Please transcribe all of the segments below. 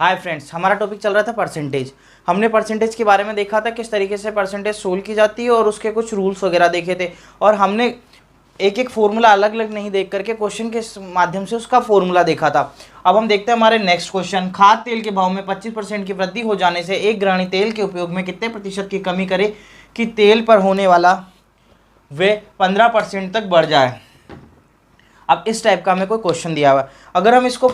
Hi friends, हमारा topic चल रहा था परसेंटेज। हमने परसेंटेज के बारे में देखा था किस तरीके से परसेंटेज सोल्व की जाती है और उसके कुछ रूल्स वगैरह देखे थे। और हमने एक एक फॉर्मूला अलग अलग नहीं देख करके क्वेश्चन के माध्यम से उसका फॉर्मूला देखा था। अब हम देखते हैं हमारे नेक्स्ट क्वेश्चन। खाद्य तेल के भाव में 25% की वृद्धि हो जाने से एक ग्राणी तेल के उपयोग में कितने प्रतिशत की कमी करे कि तेल पर होने वाला वे 15% तक बढ़ जाए। अब इस टाइप का हमें कोई क्वेश्चन दिया हुआ है। अगर हम इसको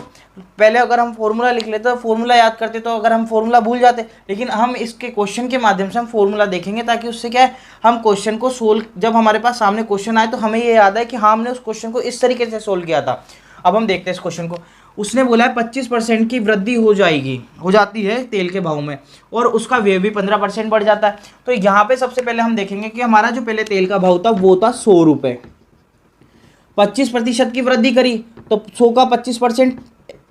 पहले अगर हम फॉर्मूला लिख लेते तो फॉर्मूला याद करते, तो अगर हम फॉर्मूला भूल जाते, लेकिन हम इसके क्वेश्चन के माध्यम से हम फॉर्मूला देखेंगे ताकि उससे क्या है, हम क्वेश्चन को सोल्व, जब हमारे पास सामने क्वेश्चन आए तो हमें ये याद है कि हाँ हमने उस क्वेश्चन को इस तरीके से सोल्व किया था। अब हम देखते हैं इस क्वेश्चन को। उसने बोला है 25% की वृद्धि हो जाती है तेल के भाव में और उसका व्यय भी 15% बढ़ जाता है। तो यहाँ पे सबसे पहले हम देखेंगे कि हमारा जो पहले तेल का भाव था वो था 100 रुपये। 25% की वृद्धि करी तो 100 का 25%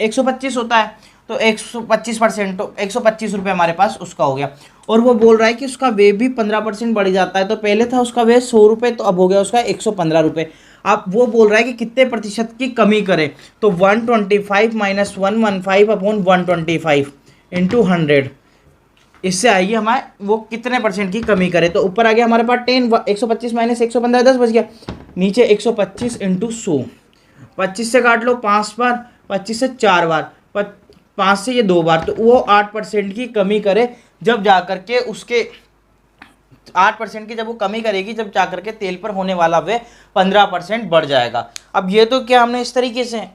125 होता है, तो 125% तो 125 रुपये हमारे पास उसका हो गया। और वो बोल रहा है कि उसका व्यय भी 15% बढ़ जाता है। तो पहले था उसका व्यय 100 रुपये, तो अब हो गया उसका 115 रुपये। अब वो बोल रहा है कि कितने प्रतिशत की कमी करे, तो 125 माइनस 115 अपॉन 125 इंटू 100, इससे आएगी हमारे वो कितने परसेंट की कमी करे। तो ऊपर आ गया हमारे पास 10, 125 माइनस 115 10 बच गया, नीचे 125 इंटू 100। 25 से काट लो 5 बार, 25 से 4 बार, 5 से ये 2 बार, तो वो 8% की कमी करे जब जा करके उसके 8% की जब वो कमी करेगी, जब जा करके तेल पर होने वाला वे 15% बढ़ जाएगा। अब ये तो क्या हमने इस तरीके से,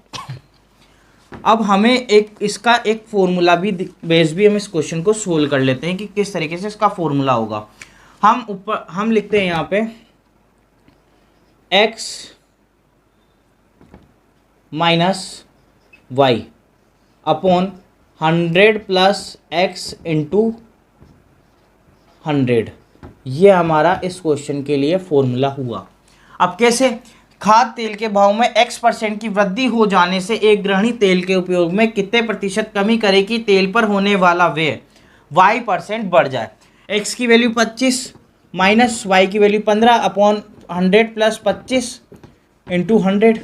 अब हमें एक इसका एक फॉर्मूला भी बेस भी हम इस क्वेश्चन को सोल्व कर लेते हैं कि किस तरीके से इसका फॉर्मूला होगा। हम लिखते हैं यहाँ पे x minus y upon 100 plus x into 100, ये हमारा इस क्वेश्चन के लिए फॉर्मूला हुआ। अब कैसे, खाद्य तेल के भाव में x% की वृद्धि हो जाने से एक गृहिणी तेल के उपयोग में कितने प्रतिशत कमी करे कि तेल पर होने वाला व्यय y% बढ़ जाए। x की वैल्यू 25 माइनस y की value 15 upon 100 plus 25 into 100,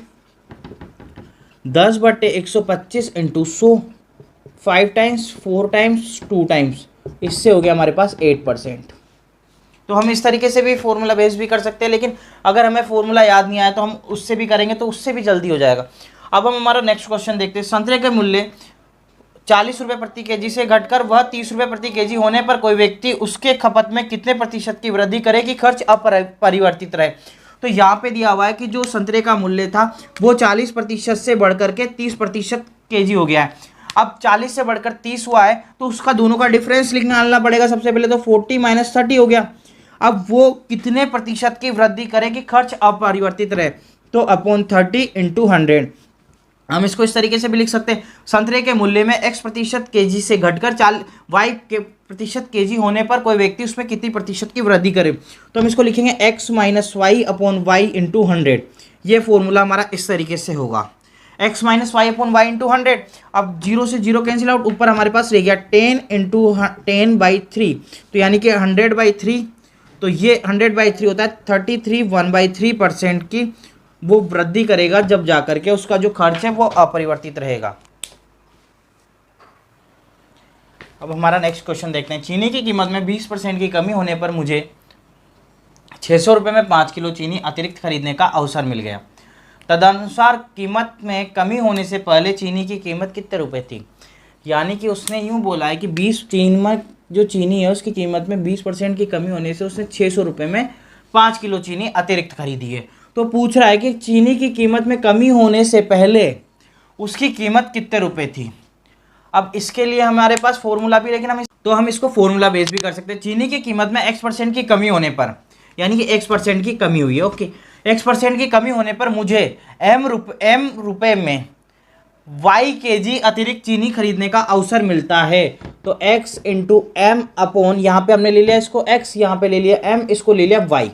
10/125 into 100, 5 times 4 times 2 times, इससे हो गया हमारे पास 8%। तो हम इस तरीके से भी फॉर्मूला बेस भी कर सकते हैं, लेकिन अगर हमें फॉर्मूला याद नहीं आया तो हम उससे भी करेंगे तो उससे भी जल्दी हो जाएगा। अब हम हमारा नेक्स्ट क्वेश्चन देखते हैं। संतरे के मूल्य 40 रुपये प्रति केजी से घटकर वह 30 रुपये प्रति केजी होने पर कोई व्यक्ति उसके खपत में कितने प्रतिशत की वृद्धि करे कि खर्च अपरिवर्तित रहे। तो यहाँ पे दिया हुआ है कि जो संतरे का मूल्य था वो 40% से बढ़कर के 30% केजी हो गया है। अब 40 से बढ़कर 30 हुआ है तो उसका दोनों का डिफरेंस निकालना पड़ेगा। सबसे पहले तो 40 माइनस 30 हो गया। अब वो कितने प्रतिशत की वृद्धि करे कि खर्च अपरिवर्तित रहे, तो अपॉन 30 इंटू 100। हम इसको इस तरीके से भी लिख सकते हैं, संतरे के मूल्य में x% केजी से घटकर y के प्रतिशत केजी होने पर कोई व्यक्ति उसमें कितनी प्रतिशत की वृद्धि करे। तो हम इसको लिखेंगे x minus y upon y into 100। ये फॉर्मूला हमारा इस तरीके से होगा, x minus y upon y into 100। अब 0 से 0 कैंसिल आउट, ऊपर हमारे पास रह गया 10 इंटू 10/3, तो यानी कि 100/3, तो ये 100/3 होता है 33 1/3% की वो वृद्धि करेगा जब जाकर के उसका जो खर्च है वो अपरिवर्तित रहेगा। अब हमारा नेक्स्ट क्वेश्चन देखते हैं। चीनी की कीमत में 20% की कमी होने पर मुझे 600 रुपये में 5 किलो चीनी अतिरिक्त खरीदने का अवसर मिल गया। तदनुसार कीमत में कमी होने से पहले चीनी की कीमत कितने रुपए थी। यानी कि उसने यूँ बोला है कि 20 चीन में जो चीनी है उसकी कीमत में 20% की कमी होने से उसने 600 रुपये में 5 किलो चीनी अतिरिक्त खरीदी है। तो पूछ रहा है कि चीनी की कीमत में कमी होने से पहले उसकी कीमत कितने रुपए थी। अब इसके लिए हमारे पास फॉर्मूला भी, लेकिन हम इसको फॉर्मूला बेस भी कर सकते हैं। चीनी की कीमत में x% की कमी होने पर, यानी कि x% की कमी हुई है, ओके, x% की कमी होने पर मुझे m रुपये में y केजी अतिरिक्त चीनी खरीदने का अवसर मिलता है। तो x इंटू एम अपॉन, यहाँ पे हमने ले लिया इसको x, यहाँ पे ले लिया m, इसको ले लिया y,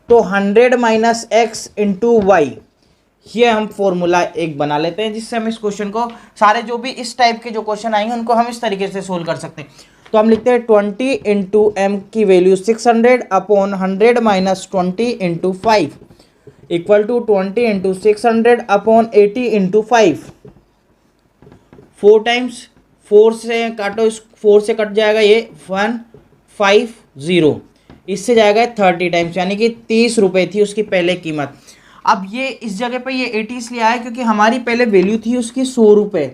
तो 100 माइनस x इंटू वाई, ये हम फॉर्मूला एक बना लेते हैं जिससे हम इस क्वेश्चन को, सारे जो भी इस टाइप के जो क्वेश्चन आएंगे उनको हम इस तरीके से सोल्व कर सकते हैं। तो हम लिखते हैं 20 इंटू एम की value 600 upon 100 minus 20 into 5 equal to 20 into 600 upon 80 into 5, 4 times 4 से काटो, इस 4 से कट जाएगा ये 150, इससे जाएगा 30 टाइम्स, यानी कि 30 रुपये थी उसकी पहले कीमत। अब ये इस जगह पे ये 80 इसलिए आया क्योंकि हमारी पहले वैल्यू थी उसकी 100 रुपये।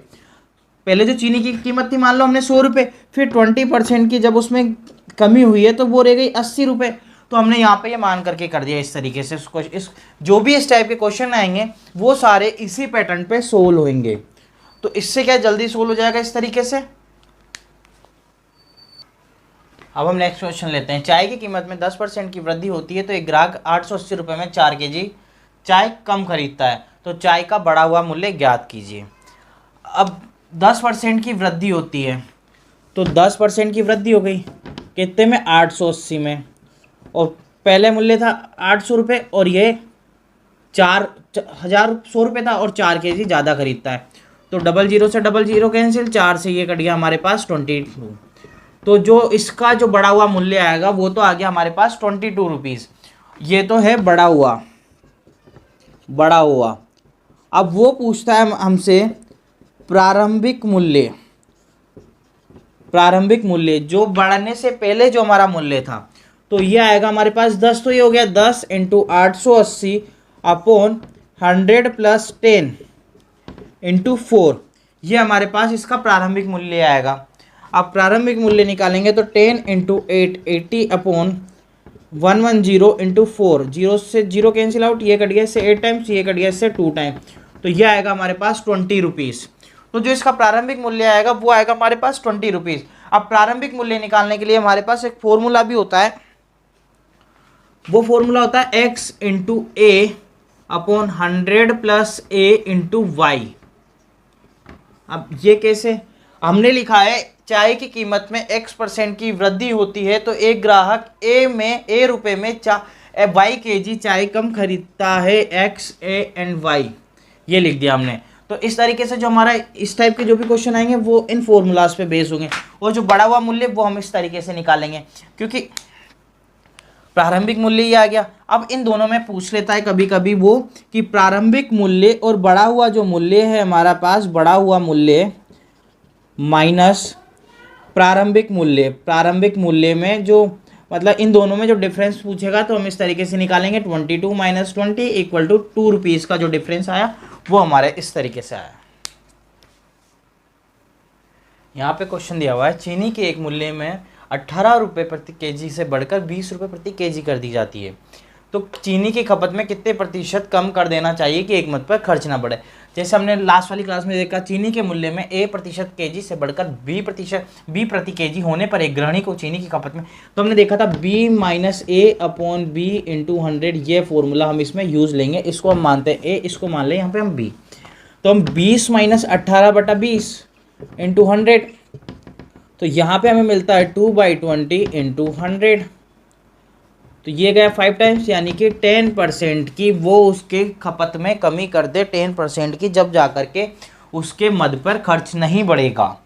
पहले जो चीनी की कीमत थी मान लो हमने 100 रुपये, फिर 20% की जब उसमें कमी हुई है तो वो रह गई 80 रुपये। तो हमने यहाँ पे ये मान करके कर दिया इस तरीके से। इस जो भी इस टाइप के क्वेश्चन आएंगे वो सारे इसी पैटर्न पे सोल्व होंगे। तो इससे क्या जल्दी सोल्व हो जाएगा इस तरीके से। अब हम नेक्स्ट क्वेश्चन लेते हैं। चाय की कीमत में 10% की वृद्धि होती है तो एक ग्राहक 880 रुपये में 4 kg चाय कम खरीदता है, तो चाय का बढ़ा हुआ मूल्य ज्ञात कीजिए। अब 10% की वृद्धि होती है तो 10% की वृद्धि हो गई कितने में, 880 में, और पहले मूल्य था 800 रुपये और ये 4,100 रुपये था और 4 kg ज़्यादा खरीदता है। तो 00 से 00 कैंसिल, 4 से ये कट गया हमारे पास 22। तो जो इसका जो बढ़ा हुआ मूल्य आएगा वो तो आ गया हमारे पास 22 रुपीज़। ये तो है बढ़ा हुआ। अब वो पूछता है हमसे प्रारंभिक मूल्य जो बढ़ने से पहले जो हमारा मूल्य था, तो ये आएगा हमारे पास 10, तो ये हो गया 10 × 880 अपॉन 100 + 10 × 4, ये हमारे पास इसका प्रारंभिक मूल्य आएगा। अब प्रारंभिक मूल्य निकालेंगे तो 10 × 8 80 अपॉन 110 × 4, 0 से 0 कैंसिल आउट, ये कट गया इससे 8 टाइम्स, ये कट गया इससे 2 टाइम, तो ये आएगा हमारे पास 20 रुपीज़। तो जो इसका प्रारंभिक मूल्य आएगा वो आएगा हमारे पास 20 रुपीज़। अब प्रारंभिक मूल्य निकालने के लिए हमारे पास एक फॉर्मूला भी होता है, वो फॉर्मूला होता है x × a upon 100 + a × y। अब ये कैसे, हमने लिखा है चाय की कीमत में x% की वृद्धि होती है तो एक ग्राहक a रुपए में y kg चाय कम खरीदता है, x a and y, ये लिख दिया हमने। तो इस तरीके से जो हमारा इस टाइप के जो भी क्वेश्चन आएंगे वो इन फॉर्मूलाज पे बेस होंगे, और जो बढ़ा हुआ मूल्य वो हम इस तरीके से निकालेंगे क्योंकि प्रारंभिक मूल्य ही आ गया। अब इन दोनों में पूछ लेता है कभी कभी वो कि प्रारंभिक मूल्य और बढ़ा हुआ जो मूल्य है हमारा पास, बढ़ा हुआ मूल्य माइनस प्रारंभिक मूल्य में जो मतलब इन दोनों में जो डिफरेंस पूछेगा तो हम इस तरीके से निकालेंगे 22 - 20 = 2 रुपीज़ का जो डिफरेंस आया वो हमारे इस तरीके से आया। यहाँ पे क्वेश्चन दिया हुआ है चीनी के एक मूल्य में 18 रुपये प्रति केजी से बढ़कर 20 रुपये प्रति केजी कर दी जाती है, तो चीनी की खपत में कितने प्रतिशत कम कर देना चाहिए कि एक मत पर खर्च ना बढ़े। जैसे हमने लास्ट वाली क्लास में देखा चीनी के मूल्य में a% केजी से बढ़कर b प्रति केजी होने पर एक गृहिणी को चीनी की खपत में, तो हमने देखा था b - a अपॉन b × 100, ये फॉर्मूला हम इसमें यूज़ लेंगे। इसको हम मानते हैं a, इसको मान लें यहाँ पे हम b, तो हम 20 - 18/20 × 100, तो यहाँ पे हमें मिलता है 2/20 × 100, तो ये गया 5 टाइम्स, यानी कि 10% की वो उसके खपत में कमी कर दे, 10% की, जब जा कर के उसके मद पर खर्च नहीं बढ़ेगा।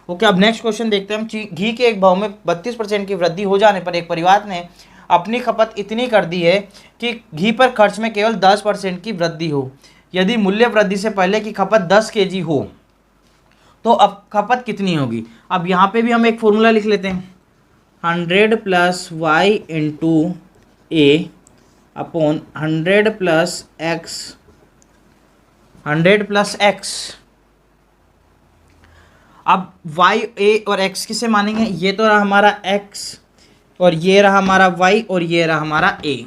ओके, अब नेक्स्ट क्वेश्चन देखते हैं हम। घी के एक भाव में 32% की वृद्धि हो जाने पर एक परिवार ने अपनी खपत इतनी कर दी है कि घी पर खर्च में केवल 10% की वृद्धि हो। यदि मूल्य वृद्धि से पहले की खपत 10 kg हो तो अब खपत कितनी होगी। अब यहाँ पे भी हम एक फॉर्मूला लिख लेते हैं, 100 + y × a अपॉन 100 + x। अब y, a और x किसे मानेंगे, ये तो रहा हमारा x और ये रहा हमारा y और ये रहा हमारा a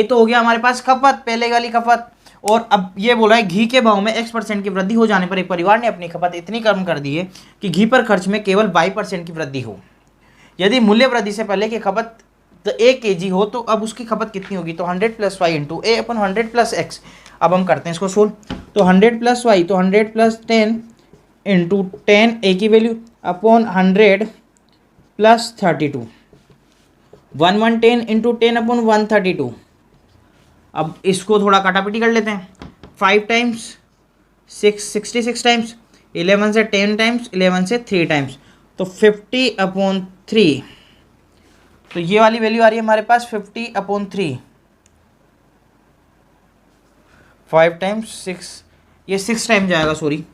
तो हो गया हमारे पास खपत, पहले वाली खपत। और अब ये बोला है घी के भाव में x% की वृद्धि हो जाने पर एक परिवार ने अपनी खपत इतनी कम कर दी है कि घी पर खर्च में केवल 22% की वृद्धि हो। यदि मूल्य वृद्धि से पहले की खपत तो 1 kg हो तो अब उसकी खपत कितनी होगी, तो 100 + y × a अपॉन 100 + x। अब हम करते हैं इसको सोल्व, तो 100 + y, तो 100 + 10 × 10 a की वैल्यू अपॉन 100 + 32, 110 × 10 अपॉन 132। अब इसको थोड़ा काटापिटी कर लेते हैं, 5 टाइम्स 66 टाइम्स, 11 से 10 टाइम्स, 11 से 3 टाइम्स, तो 50/3, तो ये वाली वैल्यू आ रही है हमारे पास 50/3, 5 टाइम्स 6, ये 6 टाइम जाएगा, सॉरी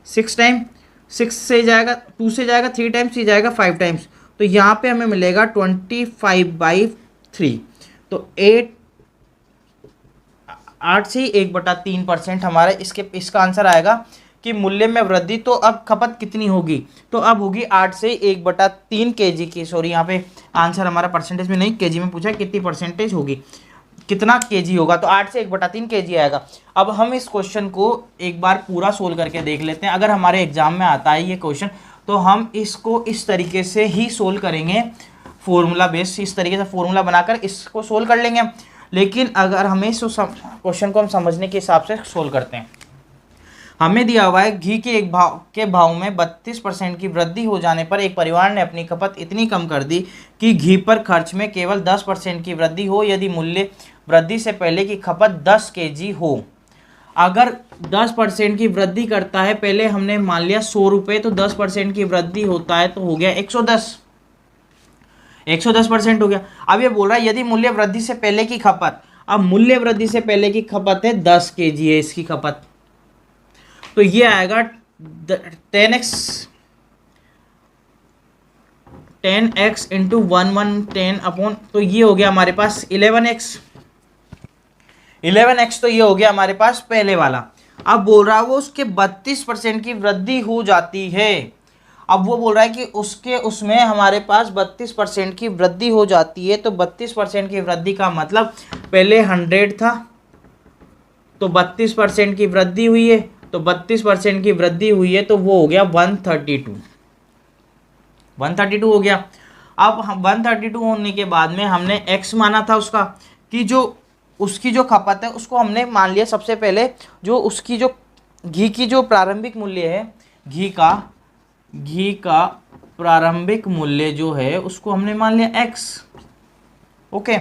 6 टाइम 6 से जाएगा, 2 से जाएगा 3 टाइम्स, ये जाएगा 5 टाइम्स, तो यहाँ पे हमें मिलेगा 25/3। तो 8 से ही 1/3% हमारा इसका आंसर आएगा कि मूल्य में वृद्धि। तो अब खपत कितनी होगी, तो अब होगी 8 से 1/3 केजी की, सॉरी यहाँ पे आंसर हमारा परसेंटेज में नहीं केजी में पूछा, कितनी परसेंटेज होगी, कितना केजी होगा, तो 8 से 1/3 केजी आएगा। अब हम इस क्वेश्चन को एक बार पूरा सोल्व करके देख लेते हैं। अगर हमारे एग्जाम में आता है ये क्वेश्चन तो हम इसको इस तरीके से ही सोल्व करेंगे, फॉर्मूला बेस, इस तरीके से फॉर्मूला बनाकर इसको सोल्व कर लेंगे। लेकिन अगर हमें इस क्वेश्चन को हम समझने के हिसाब से सोल्व करते हैं, हमें दिया हुआ है घी के भाव में 32% की वृद्धि हो जाने पर एक परिवार ने अपनी खपत इतनी कम कर दी कि घी पर खर्च में केवल 10% की वृद्धि हो, यदि मूल्य वृद्धि से पहले की खपत 10 केजी हो। अगर 10% की वृद्धि करता है, पहले हमने मान लिया 100 रुपये, तो 10% की वृद्धि होता है तो हो गया 110% हो गया। अब ये बोल रहा है यदि मूल्य वृद्धि से पहले की खपत, अब मूल्य वृद्धि से पहले की खपत है 10 केजी है इसकी खपत, तो ये आएगा 10x इंटू 110 अपॉन, तो ये हो गया हमारे पास 11x, तो ये हो गया हमारे पास पहले वाला। अब बोल रहा है वो उसके 32% की वृद्धि हो जाती है। अब वो बोल रहा है कि उसमें हमारे पास 32% की वृद्धि हो जाती है, तो 32% की वृद्धि का मतलब पहले 100 था तो 32% की वृद्धि हुई है, तो 32% की वृद्धि हुई है तो वो हो गया 132 हो गया। अब 132 होने के बाद में हमने x माना था उसका, कि जो उसकी जो खपत है उसको हमने मान लिया सबसे पहले, जो उसकी जो घी की जो प्रारंभिक मूल्य है, घी का प्रारंभिक मूल्य जो है उसको हमने मान लिया x। ओके,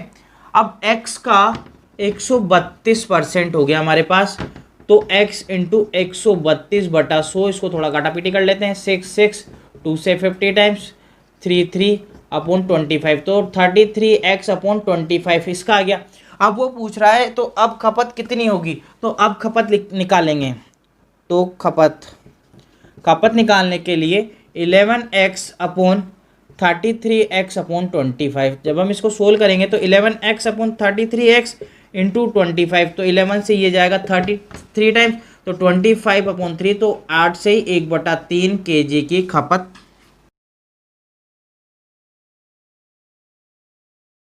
अब x का 132% हो गया हमारे पास, तो x इंटू 132/100, इसको थोड़ा काटापीटी कर लेते हैं, 6 2 से 50 टाइम्स 3 अपॉन 25, तो 33x अपॉन 25 इसका आ गया। अब वो पूछ रहा है तो अब खपत कितनी होगी, तो अब खपत निकालेंगे, तो खपत निकालने के लिए 11x अपॉन 33x अपॉन 25, जब हम इसको सोल्व करेंगे तो 11x अपॉन 33x इंटू 25, तो 11 से ये जाएगा 33 टाइम्स, तो 25/3, तो 8 से ही 1/3 केजी की खपत